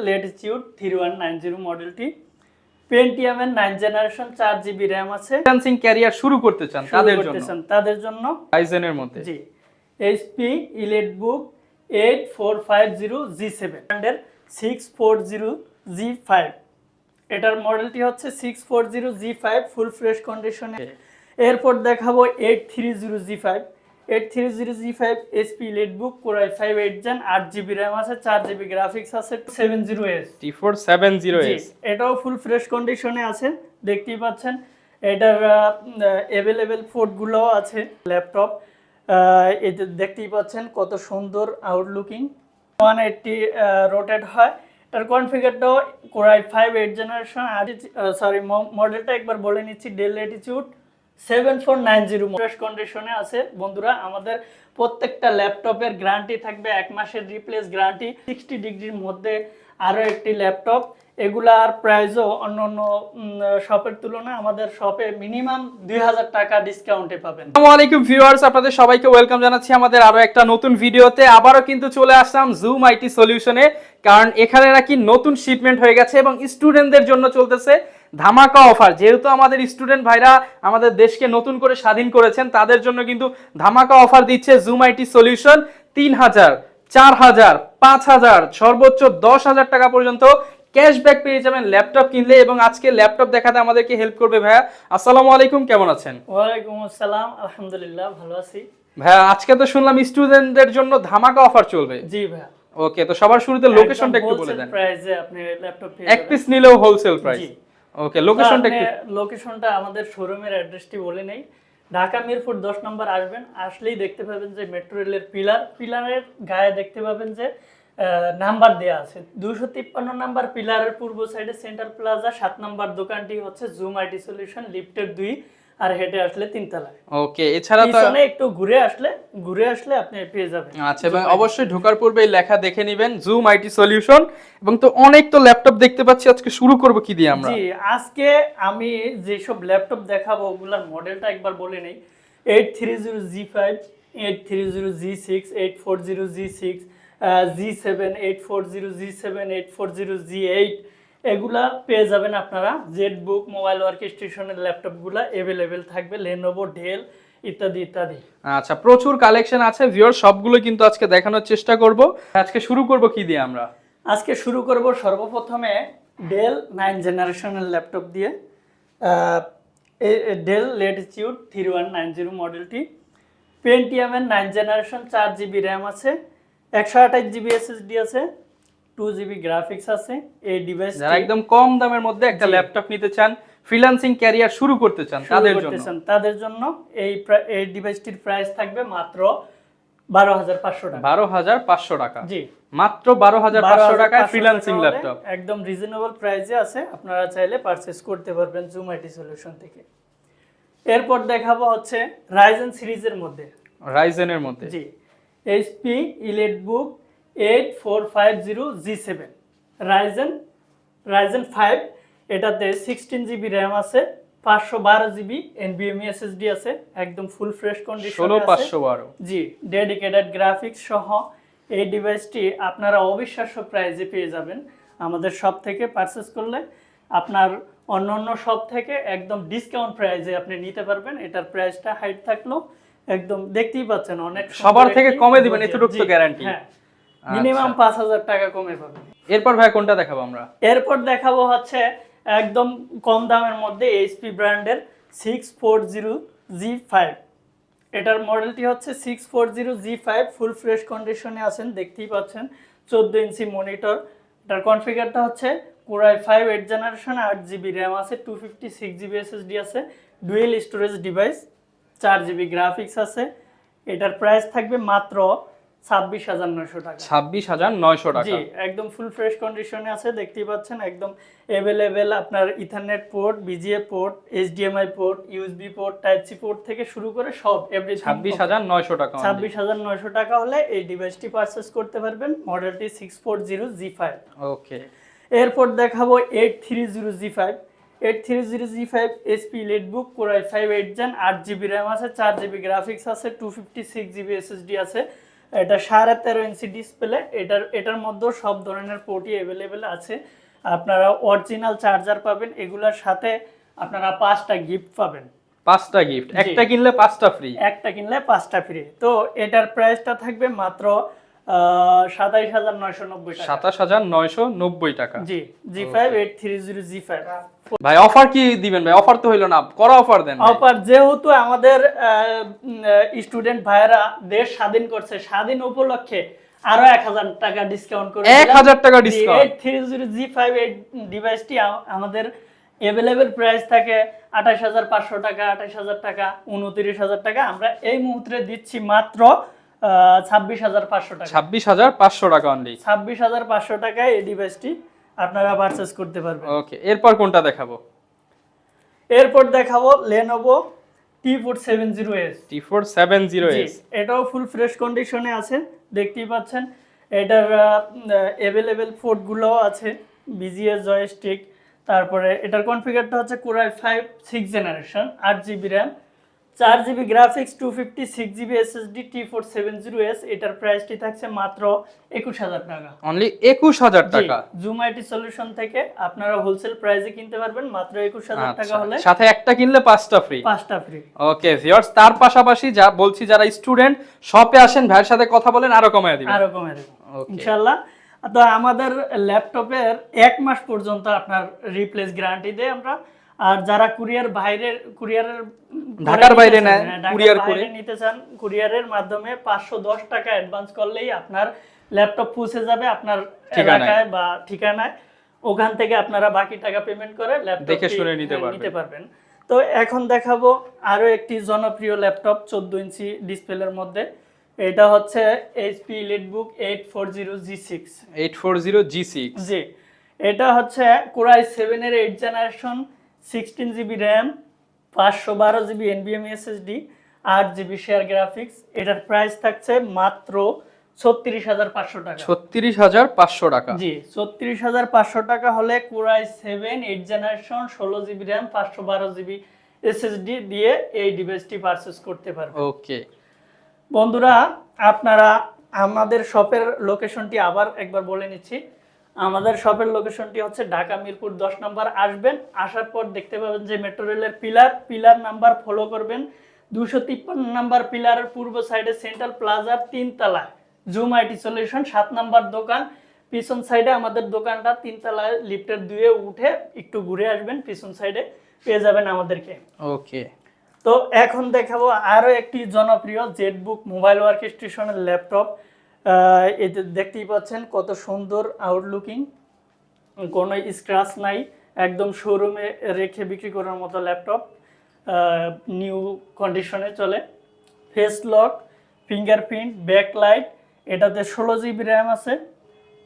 Latitude 3190 মডেলটি। পেন্টিয়ামের 9 generation 4GB RAM আছে। Freelancing career শুরু করতে চান তাদের জন্য রাইজেনের মধ্যে জি এইচপি ইলিটবুক 8450G7 ব্র্যান্ডের 640G5। এটার মডেলটি হচ্ছে 640G5 ফুল ফ্রেশ কন্ডিশনে। এরপর দেখাবো 830G5। 830G5 HP EliteBook Core i5 8 Gen 8GB RAM আছে, 4GB গ্রাফিক্স আছে, 70S T470S। এটাও ফুল ফ্রেশ কন্ডিশনে আছে, দেখতেই পাচ্ছেন। এটার অ্যাভেলেবেল পোর্টগুলোও আছে। ল্যাপটপ এই যে দেখতেই পাচ্ছেন কত সুন্দর আউটলুকিং। 180 রোটেট হয়। এটার কনফিগারটাও Core i5 8 জেনারেশন মডেলটা একবার বলে নিচ্ছি, ডেল ল্যাটিটিউড 7490 ফ্রেশ কন্ডিশনে আছে। বন্ধুরা, আমাদের প্রত্যেকটা ল্যাপটপের গ্যারান্টি থাকবে 1 মাসের রিপ্লেস গ্যারান্টি। 60 ডিগ্রির মধ্যে আরও একটি ল্যাপটপ। এগুলার প্রাইসও অন্য অন্য শপের তুলনায় আমাদের শপে মিনিমাম 2000 টাকা ডিসকাউন্টে পাবেন। আসসালামু আলাইকুম ভিউয়ার্স, আপনাদের সবাইকে ওয়েলকাম জানাচ্ছি আমাদের আরো একটা নতুন ভিডিওতে। আবারও কিন্তু চলে আসলাম জুম আইটি সলিউশনে, কারণ এখানে নাকি নতুন শিপমেন্ট হয়ে গেছে এবং স্টুডেন্টদের জন্য চলতেছে ধামাকা অফার। যেহেতু আমাদের স্টুডেন্ট ভাইরা আমাদের দেশকে নতুন করে স্বাধীন করেছেন, তাদের জন্য কিন্তু ধামাকা অফার দিচ্ছে জুম আইটি সলিউশন। 3000, 4000, 5000, সর্বোচ্চ 10,000 টাকা পর্যন্ত ক্যাশব্যাক পেয়ে যাবেন ল্যাপটপ কিনলে। এবং আজকে ল্যাপটপ দেখাতে আমাদেরকে হেল্প করবে ভাইয়া। আসসালামু আলাইকুম, কেমন আছেন? ওয়ালাইকুম আসসালাম, আলহামদুলিল্লাহ ভালো আছি। ভাইয়া, আজকে তো শুনলাম স্টুডেন্টদের জন্য ধামাকা অফার চলবে। জি ভাইয়া। ওকে, তো সবার শুরুতে লোকেশনটা একটু বলে দেন। প্রাইসে আপনি ল্যাপটপ পেয়ে এক পিস নিলেও হোলসেল প্রাইস। ওকে, লোকেশনটা আমাদের শোরুমের অ্যাড্রেসটি বলে নেই। ঢাকা মিরপুর 10 নম্বর আসবেন, আসলেই দেখতে পাবেন যে মেট্রো রেলের পিলারের গায়ে দেখতে পাবেন যে নাম্বার দেয়া আছে 253 নাম্বার পিলারের পূর্ব সাইডে সেন্টার প্লাজা 7 নম্বর দোকানটি হচ্ছে জুম আইটি সলিউশন, লিফটের 2 আর হেঁটে আসলে 3 তলায়। ওকে, এছাড়া তো পিছনে একটু ঘুরে আসলে আপনি পেয়ে যাবেন। আচ্ছা, এবং অবশ্যই ঢোকার পূর্বে লেখা দেখে নেবেন জুম আইটি সলিউশন। এবং তো অনেক তো ল্যাপটপ দেখতে পাচ্ছি, আজকে শুরু করব কি দিয়ে আমরা? জি, আজকে আমি যেসব ল্যাপটপ দেখাবো ওগুলার মডেলটা একবার বলে নেই। 830G5, 830G6, 840G6, G7, 840G7, 840G8 এগুলা পেয়ে যাবেন আপনারা। জেটবুক মোবাইল ওয়ার্ক স্টেশনের ল্যাপটপগুলা অ্যাভেলেবেল থাকবে, লেনোভো, ডেল ইত্যাদি ইত্যাদি। আচ্ছা, প্রচুর কালেকশন আছে ভিউয়ার, সবগুলো কিন্তু আজকে দেখানোর চেষ্টা করব। আজকে শুরু করব কি দিয়ে আমরা? আজকে শুরু করব সর্বপ্রথমে ডেল 9 জেনারেশনের ল্যাপটপ দিয়ে। ডেল ল্যাটিটিউড 3190 মডেলটি। পেন্টিয়ামের 9 জেনারেশন 4GB র্যাম আছে, 128GB SSD আছে, 2GB গ্রাফিক্স আছে। এই ডিভাইস যারা একদম কম দামের মধ্যে একটা ল্যাপটপ নিতে চান, ফ্রিল্যান্সিং ক্যারিয়ার শুরু করতে চান, তাদের জন্য এই ডিভাইসটির প্রাইস থাকবে মাত্র 12,500 টাকা। 12,500 টাকা। জি, মাত্র 12,500 টাকায় ফ্রিল্যান্সিং ল্যাপটপ একদম রিজনেবল প্রাইসে আছে, আপনারা চাইলে পারচেজ করতে পারবেন জুম আইটি সলিউশন থেকে। এরপর দেখাবো হচ্ছে রাইজেন সিরিজের মধ্যে। জি, এইচপি ইলিটবুক 8450G7 রাইজেন 5। এটাতে 16GB র্যাম আছে, 512GB NVMe SSD আছে, একদম ফুল ফ্রেশ কন্ডিশনে আছে। 16512 জি, ডেডিকেটেড গ্রাফিক্স সহ এই ডিভাইসটি আপনারা অবিশ্বাস্য প্রাইসে পেয়ে যাবেন আমাদের শপ থেকে পারচেজ করলে। আপনার অন্য শপ থেকে একদম ডিসকাউন্ট প্রাইসে আপনি নিতে পারবেন। এটার প্রাইসটা হাইট থাকলো একদম দেখতেই পাচ্ছেন, অনেক সবার থেকে কমে দিবেন, এতটুকু তো গ্যারান্টি। হ্যাঁ, মিনিমাম 5,000 টাকা কমে পাবেন। এরপর ভাই কোনটা দেখাবো আমরা? এরপর দেখাবো হচ্ছে একদম কম দামের মধ্যে এইচপি ব্র্যান্ডের 640G5। এটার মডেলটি হচ্ছে 640G5 ফুল ফ্রেশ কন্ডিশনে আছেন, দেখতেই পাচ্ছেন। 14 ইঞ্চি মনিটর। এটার কনফিগারটা হচ্ছে Core i5 8 generation, 8GB RAM আছে, 256GB SSD আছে, dual storage device, 4GB graphics আছে। এটার প্রাইস থাকবে মাত্র 26,900 টাকা। 26,900 টাকা। জি, একদম ফুল ফ্রেশ কন্ডিশনে আছে, দেখতেই পাচ্ছেন। একদম অ্যাভেলেবেল আপনার ethernet port, VGA port, HDMI port, USB port, type C port থেকে শুরু করে সব এভরিথিং। 26,900 টাকা। 26,900 টাকা হলে এই ডিভাইসটি পারচেজ করতে পারবেন। মডেলটি 640G5। ওকে, এরপর দেখাবো 830G5। 830G5 HP EliteBook Core i5 8 Gen 8GB RAM আছে, 4GB গ্রাফিক্স আছে, 256GB SSD আছে, এটা 13.5 ইঞ্চি ডিসপ্লে। এটার মধ্যে সব ধরনের পোর্টই অ্যাভেলেবেল আছে। আপনারা অরিজিনাল চার্জার পাবেন, এগুলোর সাথে আপনারা 5টা গিফট পাবেন। 5টা গিফট, একটা কিনলে 5টা ফ্রি। একটা কিনলে 5টা ফ্রি। তো এটার প্রাইসটা থাকবে মাত্র 27990 টাকা। 27990 টাকা। জি, G5 830 G5। ভাই অফার কি দিবেন ভাই? অফার তো হইলো না, করা অফার দেন। অফার যেহেতু আমাদের স্টুডেন্ট ভাইরা দেশ স্বাধীন করছে, স্বাধীন উপলক্ষে আরো 1000 টাকা ডিসকাউন্ট করে 1000 টাকা ডিসকাউন্ট। 830 G5 এই ডিভাইসটি আমাদের अवेलेबल প্রাইস থাকে 28500 টাকা, 28000 টাকা, 29000 টাকা। আমরা এই মুহূর্তে দিচ্ছি মাত্র 26500 টাকা। 26500 টাকা অনলি। 26500 টাকায় এই ডিভাইসটি আপনারা পারচেজ করতে পারবেন। ওকে, এরপর কোনটা দেখাবো? এরপর দেখাবো Lenovo T470S। T470S, এটাও ফুল ফ্রেশ কন্ডিশনে আছে, দেখতেই পাচ্ছেন। এটার अवेलेबल পোর্টগুলো আছে, BGA জয়স্টিক। তারপরে এটার কনফিগারটা হচ্ছে Core i5 6th generation, 8GB RAM, 4GB graphics, 256GB SSD, T470S। এটার প্রাইসটি থাকছে মাত্র 21000 টাকা। অনলি 21000 টাকা। জুম আইটি সলিউশন থেকে আপনারা হোলসেল প্রাইসে কিনতে পারবেন মাত্র 21000 টাকা হলে। সাথে একটা কিনলে 5টা ফ্রি। 5টা ফ্রি। ওকে ভিউয়ার্স, তার পাশাপাশি যা বলছি, যারা স্টুডেন্ট শপে আসেন, ভাইয়ের সাথে কথা বলেন, আরো কমায় দিবেন। আরো কমায় দেব ইনশাআল্লাহ। তো আমাদের ল্যাপটপের 1 মাস পর্যন্ত আপনার রিপ্লেস গ্যারান্টি দেই আমরা। আর যারা কুরিয়ারের ঢাকার বাইরে নেয়, কুরিয়ার করে নিতে চান, কুরিয়ারের মাধ্যমে 510 টাকা অ্যাডভান্স করলেই আপনার ল্যাপটপ পৌঁছে যাবে আপনার এলাকায় বা ঠিকানায়। ওখান থেকে আপনারা বাকি টাকা পেমেন্ট করে ল্যাপটপ দেখে শুনে নিতে পারবেন। তো এখন দেখাবো আরো একটি জনপ্রিয় ল্যাপটপ 14 ইঞ্চি ডিসপ্লের মধ্যে। এটা হচ্ছে HP EliteBook 840G6। 840G6, জি, এটা হচ্ছে Core i7 এর 8th generation, 16GB RAM, 512GB NVMe SSD, 8GB share graphics. এটার প্রাইস থাকছে মাত্র 36500 টাকা। 36500 টাকা। জি, 36500 টাকা হলে Core i7 8th generation, 16GB RAM, 512GB SSD দিয়ে এই ডিভাইসটি পারচেজ করতে পারবেন। ওকে বন্ধুরা, আপনারা আমাদের শপের লোকেশনটি আবার একবার বলে নিচ্ছি। আমাদের শপের লোকেশনটি হচ্ছে ঢাকা মিরপুর 10 নম্বর। আসবেন, আসার পর দেখতে পাবেন যে মেট্রো রেলের পিলার নাম্বার ফলো করবেন। 253 নাম্বার পিলারের পূর্ব সাইডে সেন্ট্রাল প্লাজার 3 তলায় জুম আইটি সলিউশন 7 নাম্বার দোকান। পিছন সাইডে আমাদের দোকানটা, 3 তলায় লিফটের 2-এ উঠে একটু ঘুরে আসবেন, পিছন সাইডে পেয়ে যাবেন আমাদেরকে। ওকে, তো এখন দেখাবো আরো একটি জনপ্রিয় জেটবুক মোবাইল ওয়ার্ক স্টেশনের ল্যাপটপ। এটা দেখতেই পাচ্ছেন কত সুন্দর আউটলুকিং, কোনো স্ক্র্যাচ নাই, একদম শোরুমে রেখে বিক্রি করার মতো ল্যাপটপ। নিউ কন্ডিশনে চলে, ফেস লক, ফিঙ্গারপ্রিন্ট, ব্যাকলাইট। এটাতে 16GB র্যাম আছে,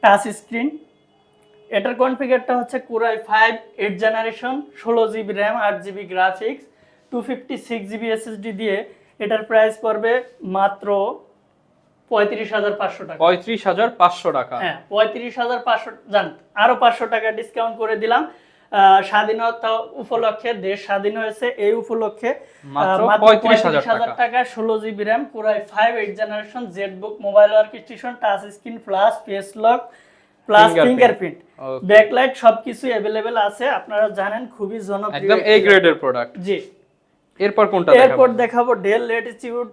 টাচ স্ক্রিন। এটার কনফিগারটা হচ্ছে Core i5 8th generation, 16GB RAM, 8GB graphics, 256GB SSD দিয়ে। এটার প্রাইস পড়বে মাত্র 35500 টাকা। 35500 টাকা। হ্যাঁ, 35500। জান, আরো 500 টাকা ডিসকাউন্ট করে দিলাম। স্বাধীনতা উপলক্ষে, দেশ স্বাধীন হয়েছে এই উপলক্ষে মাত্র 35000 টাকা। 16GB RAM, Core i5 8th generation, Jetbook mobile work station, touch screen plus face lock plus fingerprint, backlight সবকিছু अवेलेबल আছে। আপনারা জানেন খুবই জনপ্রিয়, একদম এ গ্রেডের প্রোডাক্ট। জি। এরপর কোনটা দেখাবো? এরপর দেখাবো Dell Latitude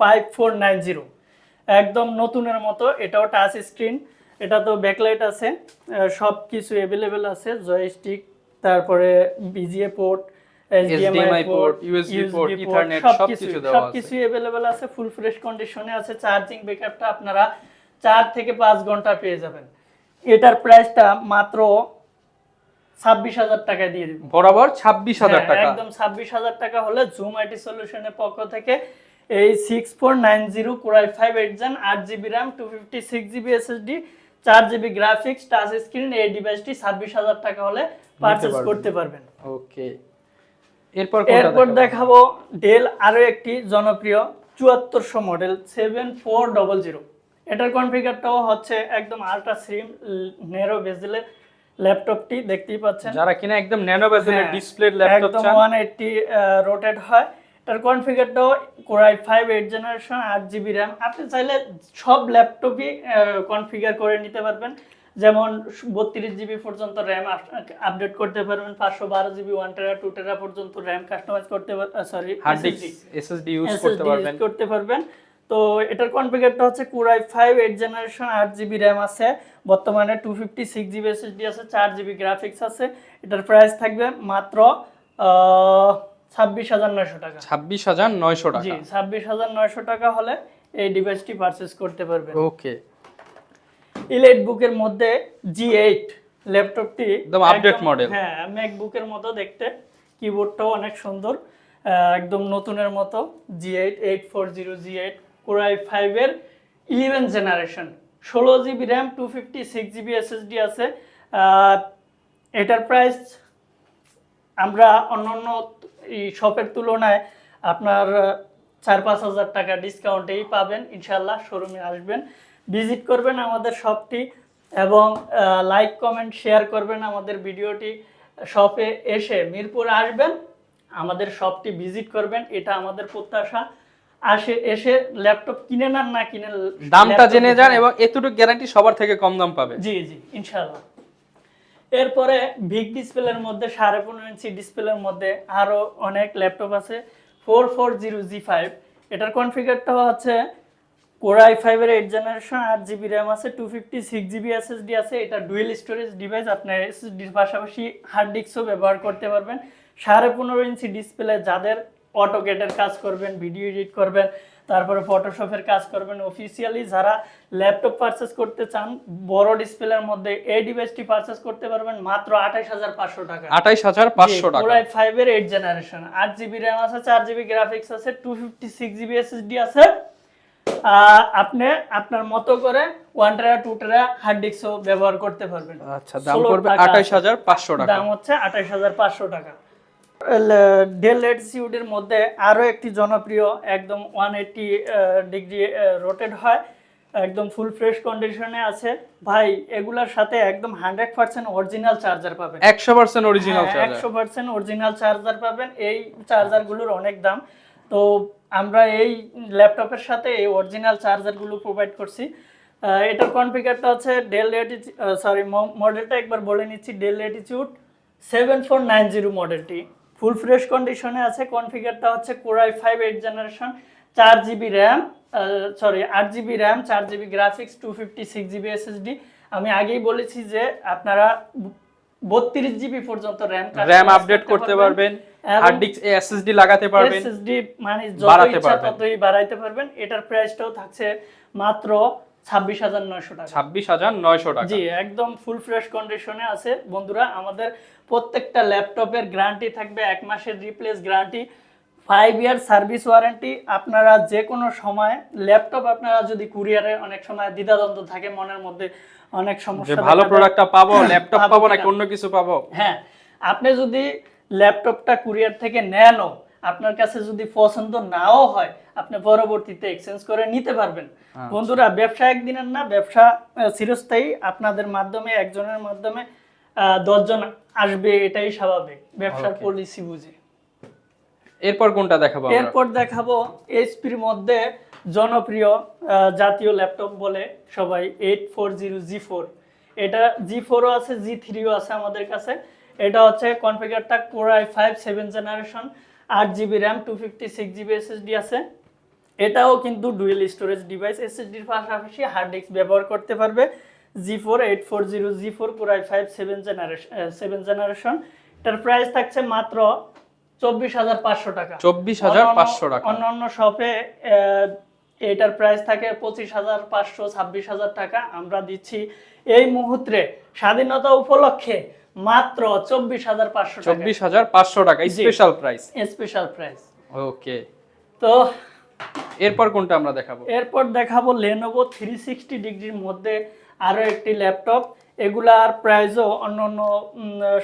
5490, একদম নতুনের মতো। এটাও টাচ স্ক্রিন, এটা তো ব্যাকলাইট আছে, সবকিছু अवेलेबल আছে, জয়স্টিক, তারপরে BGA port, HDMI port, USB port, ethernet, সবকিছু अवेलेबल আছে। ফুল ফ্রেশ কন্ডিশনে আছে। চার্জিং ব্যাকআপটা আপনারা 4 থেকে 5 ঘন্টা পেয়ে যাবেন। এটার প্রাইসটা মাত্র 26000 টাকা দিয়ে দিব। বরাবর 26000 টাকা। একদম 26000 টাকা হলে জুম আইটি সলিউশনের পক্ষ থেকে এই 6490 Core i5 8th Gen, 8GB RAM, 256GB SSD, 4GB graphics, touch screen এই ডিভাইসটি 26000 টাকা হলে পারচেজ করতে পারবেন। ওকে, এরপর দেখাবো ডেল আরো একটি জনপ্রিয় 7400 মডেল 7400। এটার কনফিগারটাও হচ্ছে একদম আলট্রা স্লিম ন্যারো বেজেলের ল্যাপটপটি দেখতেই পাচ্ছেন। যারা কিনা একদম ন্যানো বেজেলের ডিসপ্লে ল্যাপটপ চান, একদম 180 রোটেট হয়। এটার কনফিগারটাও কোরাই 5 8 জেনারেশন 8 জিবি র্যাম। আপনি চাইলে সব ল্যাপটপই কনফিগার করে নিতে পারবেন, যেমন 32 জিবি পর্যন্ত র্যাম আপডেট করতে পারবেন, 512 জিবি 1 টেরা 2 টেরা পর্যন্ত র্যাম কাস্টমাইজ করতে sorry hard disk SSD use করতে পারবেন। তো এটার কনফিগারটা হচ্ছে কোরাই 5 8 জেনারেশন 8 জিবি র্যাম আছে, বর্তমানে 256 জিবি এসএসডি আছে, 4 জিবি গ্রাফিক্স আছে। এটার প্রাইস থাকবে মাত্র 26,900 টাকা। 26,900 টাকা? জি, 26,900 টাকা হলে এই ডিভাইসটি পারচেজ করতে পারবেন। ওকে। ইলাইট বুকের মধ্যে G8 ল্যাপটপটি একদম আপডেট মডেল। হ্যাঁ, ম্যাকবুকের মতো দেখতে, কিবোর্ডটাও অনেক সুন্দর, একদম নতুনের মতো। G8 840 G8 কোরাই 5 এর 11 generation, 16 GB RAM, 256 GB SSD আছে। এটার প্রাইস আমরা অন্যান্য শপের তুলনায় আপনার 4-5 হাজার টাকা ডিসকাউন্টেই পাবেন ইনশাল্লাহ। শোরুমে আসবেন, ভিজিট করবেন আমাদের শপটি, এবং লাইক কমেন্ট শেয়ার করবেন আমাদের ভিডিওটি। শপে এসে মিরপুর আসবেন, আমাদের শপটি ভিজিট করবেন, এটা আমাদের প্রত্যাশা। এসে ল্যাপটপ কিনে নেন, না কিনে দামটা জেনে যান, এবং এতটুকু গ্যারান্টি সবার থেকে কম দাম পাবে। জি জি ইনশাআল্লাহ। এরপরে বিগ ডিসপ্লের মধ্যে 15.5 ইঞ্চি ডিসপ্লের মধ্যে আরো অনেক ল্যাপটপ আছে। 440 G5, এটার কনফিগারটা হচ্ছে কোরাই 5 এর 8 জেনারেশন, 8 জিবি র্যাম আছে, 256 জিবি এসএসডি আছে। এটা ডুয়েল স্টোরেজ ডিভাইস, আপনার এসএসডির পাশাপাশি হার্ড ডিস্কও ব্যবহার করতে পারবেন। 15.5 ইঞ্চি ডিসপ্লে, যাদের অটোকেটের কাজ করবেন, ভিডিও এডিট করবেন, তারপরে ফটোশপের কাজ করবেন, অফিসিয়ালি যারা ল্যাপটপ পারচেজ করতে চান বড় ডিসপ্লের মধ্যে, এই ডিভাইসটি পারচেজ করতে পারবেন মাত্র 28,500 টাকা। 28,500 টাকা। কোরাই 5 এর 8 জেনারেশন, 8 জিবি র্যাম আছে, 4 জিবি গ্রাফিক্স আছে, 256 জিবি এসএসডি আছে। আপনি আপনার মতো করে 1 টেরা 2 টেরা হার্ড ডিস্কও ব্যবহার করতে পারবেন। আচ্ছা, দাম পড়বে 28,500 টাকা। দাম হচ্ছে 28,500 টাকা। ডেল ল্যাটিটিউডের মধ্যে আরো একটি জনপ্রিয়, একদম 180 ডিগ্রি রোটেট হয়, একদম ফুল ফ্রেশ কন্ডিশনে আছে ভাই। এগুলার সাথে একদম 100% অরিজিনাল চার্জার পাবেন। 100% অরিজিনাল চার্জার? 100% অরিজিনাল চার্জার পাবেন। এই চার্জারগুলোর অনেক দাম, তো আমরা এই ল্যাপটপের সাথে এই অরিজিনাল চার্জারগুলো প্রোভাইড করছি। এটার কনফিগারটা হচ্ছে ডেল ল্যাটিটিউড, মডেলটা একবার বলে নিচ্ছি, ডেল ল্যাটিটিউড 7490 মডেলটি ফুল ফ্রেশ কন্ডিশনে আছে। কনফিগারটা হচ্ছে core i 5 8 generation, 4 GB RAM, 8 GB RAM, 4 GB graphics, 256 GB SSD. আমি আগেই বলেছি যে আপনারা 32 জিবি পর্যন্ত র্যাম আপডেট করতে পারবেন, হার্ড ডিস্ক এসএসডি লাগাতে পারবেন, এসএসডি মানে যত ইচ্ছা ততই বাড়াইতে পারবেন। এটার প্রাইসটাও থাকছে মাত্র 26,900 টাকা। 26,900 টাকা? জি, একদম ফুল ফ্রেশ কন্ডিশনে আছে। বন্ধুরা, আমাদের প্রত্যেকটা ল্যাপটপের গ্যারান্টি থাকবে 1 মাসের replace guarantee, 5 year service warranty. আপনারা যে কোনো সময় ল্যাপটপ, আপনারা যদি কুরিয়ারে অনেক সময় দ্বিধাদ্বন্দ্ব থাকে মনের মধ্যে, অনেক সমস্যা, ভালো প্রোডাক্টটা পাবো, ল্যাপটপ পাবো নাকি অন্য কিছু পাবো। হ্যাঁ, আপনি যদি ল্যাপটপটা কুরিয়ার থেকে নেনও, আপনার কাছে যদি পছন্দ নাও হয়, আপনি পরবর্তীতে এক্সচেঞ্জ করে নিতে পারবেন। বন্ধুরা, ব্যবসা একদিনের না, ব্যবসা চিরস্থায়ী। আপনাদের মাধ্যমে, একজনের মাধ্যমে 10 জন আসবে, এটাই স্বাভাবিক, ব্যবসার পলিসি বুঝে। এরপর কোনটা দেখাবো? এরপর দেখাবো এইচপির মধ্যে জনপ্রিয় জাতীয় ল্যাপটপ বলে সবাই, 840 G4। এটা G4ও আছে, G3ও আছে আমাদের কাছে। এটা হচ্ছে কনফিগারটা Core i 5 7 generation, 8 GB RAM, 256 GB SSD আছে। এটাও কিন্তু ডুয়েল স্টোরেজ ডিভাইস, এসএসডির পাশাপাশি হার্ড ডিস্ক ব্যবহার করতে পারবে। G4 840 G4 core i 5 7 generation. এটার প্রাইস থাকছে মাত্র 24,500 টাকা। 24,500 টাকা? অন্যান্য শপে এটার প্রাইস থাকে 25,500 26,000 টাকা। আমরা দিচ্ছি এই মুহূর্তে স্বাধীনতা উপলক্ষে মাত্র 24,500 টাকা। 24,500 টাকা special price? Special price. Okay, তো এরপর কোনটা আমরা দেখাবো? এরপর দেখাবো Lenovo 360 ডিগ্রির মধ্যে আরো একটি ল্যাপটপ। এগুলার প্রাইসও অন্যান্য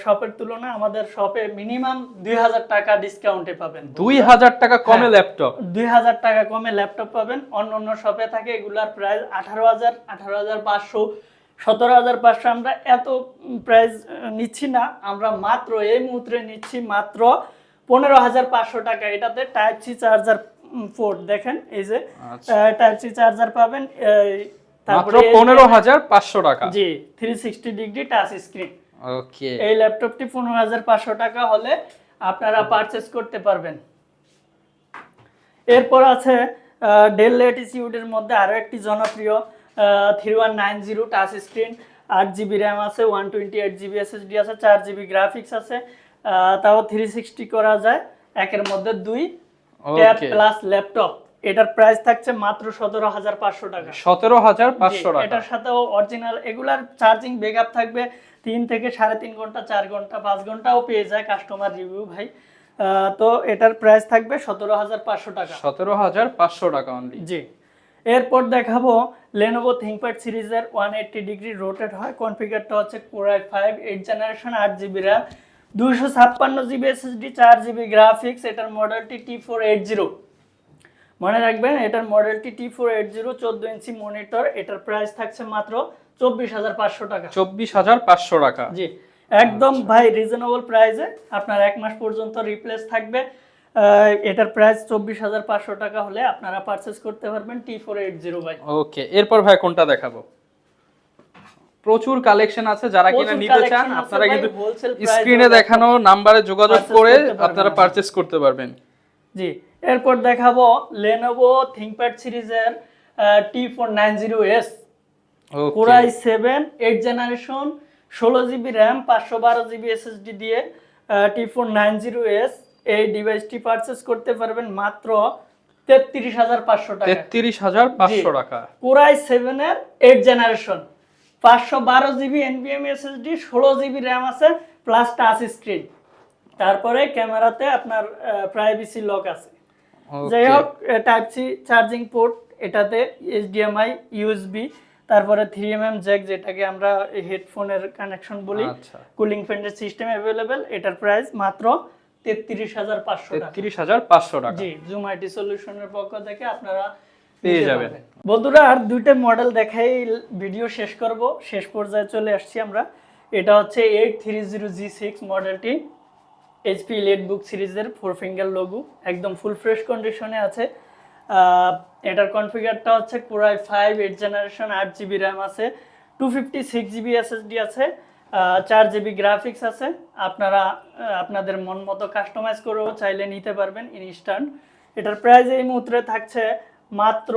শপের তুলনায় আমাদের শপে মিনিমাম 2,000 টাকা ডিসকাউন্টে পাবেন। 2,000 টাকা কমে ল্যাপটপ? 2,000 টাকা কমে ল্যাপটপ পাবেন। অন্যান্য শপে থাকে এগুলার প্রাইস 18,000 18,500 17,500। আমরা এত প্রাইস নিচ্ছি না, আমরা মাত্র এই মুহূর্তে নিচ্ছি মাত্র 15,500 টাকা। এটাতে টাইপ সি চার্জার পোর্ট দেখেন, এই যে টাইপ সি চার্জার পাবেন। মাত্র 15,500 টাকা। জি, 360 ডিগ্রি টাচ স্ক্রিন। ওকে, এই ল্যাপটপটি 15,500 টাকা হলে আপনারা পারচেজ করতে পারবেন। এরপর আছে ডেল ল্যাটিটিউডের মধ্যে আরো একটি জনপ্রিয় 3190 টাচ স্ক্রিন, 8GB র্যাম আছে, 128GB SSD আছে, 4GB গ্রাফিক্স আছে, তাও 360 করা যায়, একের মধ্যে 2 ট্যাব প্লাস ল্যাপটপ। এটার প্রাইস থাকছে মাত্র 17,500 টাকা। 17,500 টাকা। এটার সাথেও অরিজিনাল এগুলার চার্জিং ব্যাকআপ থাকবে 3 থেকে 3.5 ঘন্টা, 4 ঘন্টা, 5 ঘন্টাও পেয়ে যায় কাস্টমার রিভিউ ভাই। তো এটার প্রাইস থাকবে 17,500 টাকা। 17,500 টাকা অনলি। জি, এরপর দেখাবো Lenovo ThinkPad সিরিজের 180 ডিগ্রি রোটেট হয়। কনফিগারটা হচ্ছে Core i5 8th generation, 8GB RAM, 256GB SSD, 4GB graphics. এটার মডেলটি T480। মনে রাখবেন এটার মডেলটি T480, 14 ইঞ্চি মনিটর। এটার প্রাইস থাকছে মাত্র 24,500 টাকা। 24,500 টাকা। জি, একদম ভাই রিজনেবল প্রাইসে আপনার 1 মাস পর্যন্ত রিপ্লেস থাকবে। এটার প্রাইস 24,500 টাকা হলে আপনারা পারচেজ করতে পারবেন T480 ভাই। ওকে, এরপর ভাই কোনটা দেখাবো? প্রচুর কালেকশন আছে, যারা কিনা নিতে চান আপনারা কিন্তু স্ক্রিনে দেখানো নম্বরে যোগাযোগ করে আপনারা পারচেজ করতে পারবেন। জি, এরপর দেখাবো Lenovo ThinkPad সিরিজের T490S, Core i7 8th generation, 16GB RAM, 512GB SSD দিয়ে T490S। এই ডিভাইসটি পারচেজ করতে পারবেন মাত্র 33,500 টাকা। 33,500 টাকা। Core i7 এর 8th generation, 512GB NVMe SSD, 16GB RAM আছে প্লাস টাচ স্ক্রিন। তারপরে ক্যামেরাতে আপনার প্রাইভেসি লক আছে। যাই হোক, টাইপ সি চার্জিং পোর্ট, এটাতে HDMI, USB, তারপরে 3mm জ্যাক, যেটাকে আমরা হেডফোনের কানেকশন বলি, কুলিং ফ্যানের সিস্টেম अवेलेबल। এটার প্রাইস মাত্র 33,500 টাকা। 33,500 টাকা। জি, জুম আইটি সলিউশনের পক্ষ থেকে আপনারা পেয়ে যাবেন। বন্ধুরা, আর দুইটা মডেল দেখাই ভিডিও শেষ করব। শেষ পর্যায়ে চলে আসছি আমরা। এটা হচ্ছে 830G6 মডেলটি, HP EliteBook সিরিজের 4 ফিঙ্গার লোগো, একদম ফুল ফ্রেশ কন্ডিশনে আছে। এটার কনফিগারটা হচ্ছে Core i5 8th generation, 8GB RAM আছে, 256GB SSD আছে, 4GB গ্রাফিক্স আছে। আপনারা আপনাদের মন মতো কাস্টমাইজ করেও চাইলে নিতে পারবেন ইনস্ট্যান্ট। এটার প্রাইস এই মুহূর্তে থাকছে মাত্র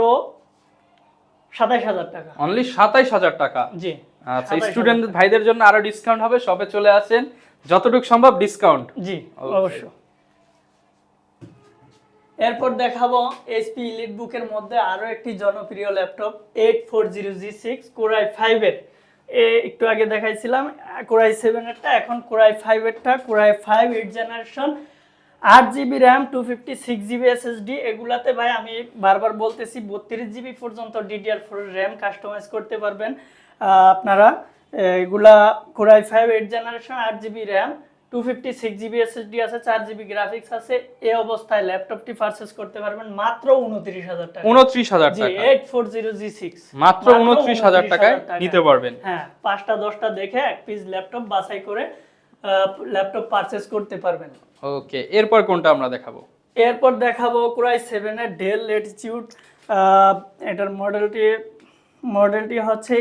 27,000 টাকা। অনলি 27,000 টাকা। জি, আচ্ছা, স্টুডেন্ট ভাইদের জন্য আরো ডিসকাউন্ট হবে, সবে চলে আসেন, যতটুকু সম্ভব ডিসকাউন্ট। জি, অবশ্যই। এরপর দেখাবো HP EliteBook এর মধ্যে আরো একটি জনপ্রিয় ল্যাপটপ 840G6 Core i5 এর। একটু আগে দেখাইছিলাম Core i7 এরটা, এখন Core i5 এরটা। Core i5 8th generation, 8GB RAM, 256GB SSD। এগুলাতে ভাই আমি বারবার বলতেছি 32GB পর্যন্ত DDR4 RAM কাস্টমাইজ করতে পারবেন আপনারা। এগুলা Core i5 8th generation, 8GB RAM, 256GB SSD আছে, 4GB গ্রাফিক্স আছে। এই অবস্থায় ল্যাপটপটি পারচেজ করতে পারবেন মাত্র 29,000 টাকা। 29,000 টাকা। 840G6 মাত্র 29,000 টাকায় নিতে পারবেন। হ্যাঁ, 5টা 10টা দেখে এক পিস ল্যাপটপ বাছাই করে ল্যাপটপ পারচেজ করতে পারবেন। ওকে, এরপর কোনটা আমরা দেখাবো? এরপর দেখাবো Core i7 এর ডেল ল্যাটিটিউড। এটার মডেলটি হচ্ছে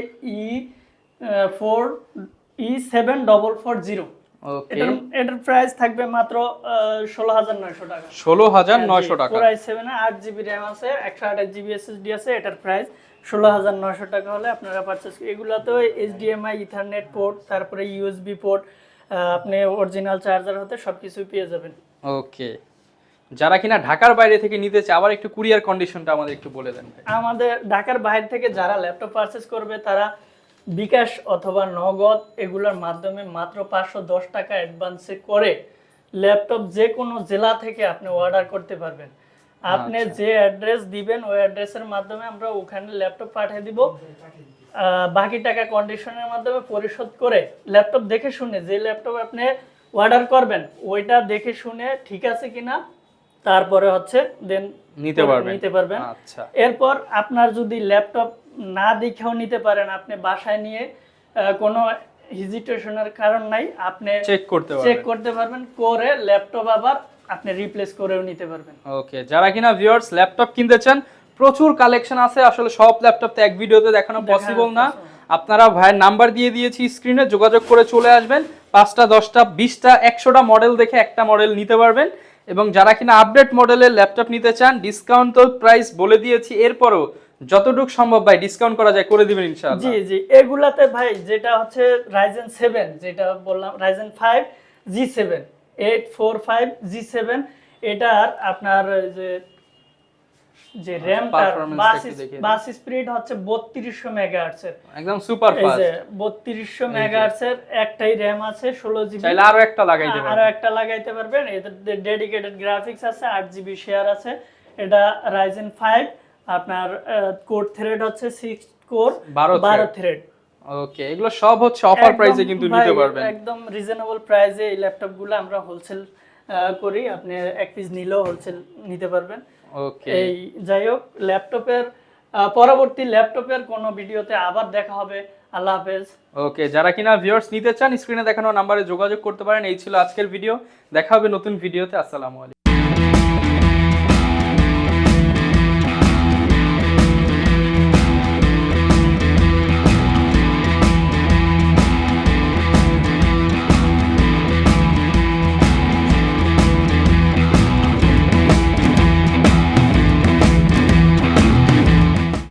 E7440। ওকে, এটার প্রাইস থাকবে মাত্র 16,900 টাকা। 16,900 টাকা। Core i7 এ 8GB RAM আছে, 128GB SSD আছে। এটার প্রাইস 16,900 টাকা হলে আপনারা পারচেজ। এগুলাতেও HDMI, ইথারনেট পোর্ট, তারপরে USB পোর্ট, আপনি অরিজিনাল চার্জার হতে সবকিছু পেয়ে যাবেন। ওকে, যারা কিনা ঢাকার বাইরে থেকে নিতে চায়, আবার একটু কুরিয়ার কন্ডিশনটা আমাদের একটু বলে দেন ভাই। আমাদের ঢাকার বাইরে থেকে যারা ল্যাপটপ পারচেজ করবে তারা বিকাশ অথবা নগদ এগুলোর মাধ্যমে মাত্র 510 টাকা অ্যাডভান্সে করে ল্যাপটপ যে কোনো জেলা থেকে আপনি অর্ডার করতে পারবেন। আপনি যে অ্যাড্রেস দিবেন ওই অ্যাড্রেসের মাধ্যমে আমরা ওখানে ল্যাপটপ পাঠিয়ে দিব। বাকি টাকা কন্ডিশনের মাধ্যমে পরিশোধ করে ল্যাপটপ দেখে শুনে, যে ল্যাপটপ আপনি অর্ডার করবেন ওইটা দেখে শুনে ঠিক আছে কিনা তারপরে হচ্ছে দেন নিতে পারবেন। আচ্ছা, এরপর আপনার যদি ল্যাপটপ না দেখেও নিতে পারেন, আপনি বাসায় নিয়ে কোনো হেজিটেশনের কারণ নাই, আপনি চেক করতে পারবেন, করে ল্যাপটপ আবার আপনি রিপ্লেস করেও নিতে পারবেন। ওকে, যারা কিনা ভিউয়ার্স ল্যাপটপ কিনতে চান, প্রচুর কালেকশন আছে, আসলে সব ল্যাপটপ তো এক ভিডিওতে দেখানো পসিবল না। আপনারা ভাইয়ের নাম্বার দিয়ে দিয়েছি স্ক্রিনে, যোগাযোগ করে চলে আসবেন। 5টা 10টা 20টা 100টা মডেল দেখে একটা মডেল নিতে পারবেন। এবং যারা কিনা আপডেট মডেলের ল্যাপটপ নিতে চান, ডিসকাউন্ট তো প্রাইস বলে দিয়েছি, এরপরও যতটুকু সম্ভব ভাই ডিসকাউন্ট করা যায় করে দিবেন ইনশাআল্লাহ। জি জি, এগুলাতে ভাই যেটা হচ্ছে Ryzen 7, যেটা বললাম Ryzen 5 G7 845 G7, এটার আপনার যে যে র্যামটার বাস স্পিড হচ্ছে 3200 মেগাহার্টজের, একদম সুপার এই ফাস্ট। যে 3200 মেগাহার্টজের একটাই র‍্যাম আছে, 16 জিবি, চাইলে আরো একটা লাগাইতে পারবেন। আরো একটা লাগাইতে পারবেন। এদের ডেডিকেটেড গ্রাফিক্স আছে, 8 জিবি শেয়ার আছে। এটা Ryzen 5, আপনার কোর থ্রেড হচ্ছে 6 কোর 12 থ্রেড। ওকে, এগুলো সব হচ্ছে অফার প্রাইসে কিন্তু নিতে পারবেন, একদম রিজনেবল প্রাইসে। এই ল্যাপটপগুলো আমরা হোলসেল করি, আপনি এক পিস নিলেও হোলসেল নিতে পারবেন। ওকে, এই যাই হোক, ল্যাপটপের পরবর্তী ল্যাপটপের কোনো ভিডিওতে আবার দেখা হবে। আল্লাহ হাফেজ। ওকে, যারা কিনা ভিউয়ার্স নিতে চান স্ক্রিনে দেখানো নম্বরে যোগাযোগ করতে পারেন। এই ছিল আজকের ভিডিও, দেখা হবে নতুন ভিডিওতে। আসসালামু আলাইকুম।